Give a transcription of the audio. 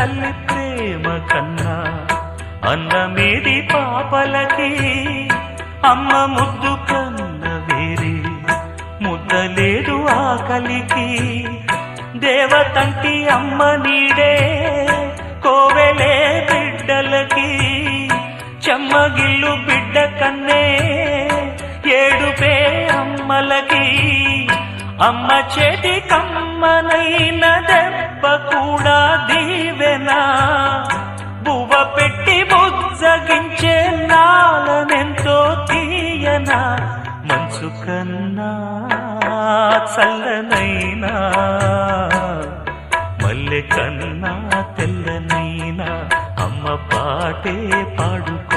తల్లి ప్రేమ కన్నా అన్నమేది పాపలకి అమ్మ ముద్దు కన్న వేరే ముద్దలేదు ఆకలికి దేవతంటి అమ్మ నీడే కోవెలే బిడ్డలకి చెమ్మగిల్లు బిడ్డ కన్నే ఏడుపే అమ్మలకి అమ్మ చేతి కమ్మనైన దెబ్బ కూడా దీవెనా బువ్వ పెట్టి బుజ్జగించే నాలనెంతో తీయనా మనసు కన్నా చల్లనైనా మల్లె కన్నా తెల్లనైనా అమ్మ పాటే పాడుకో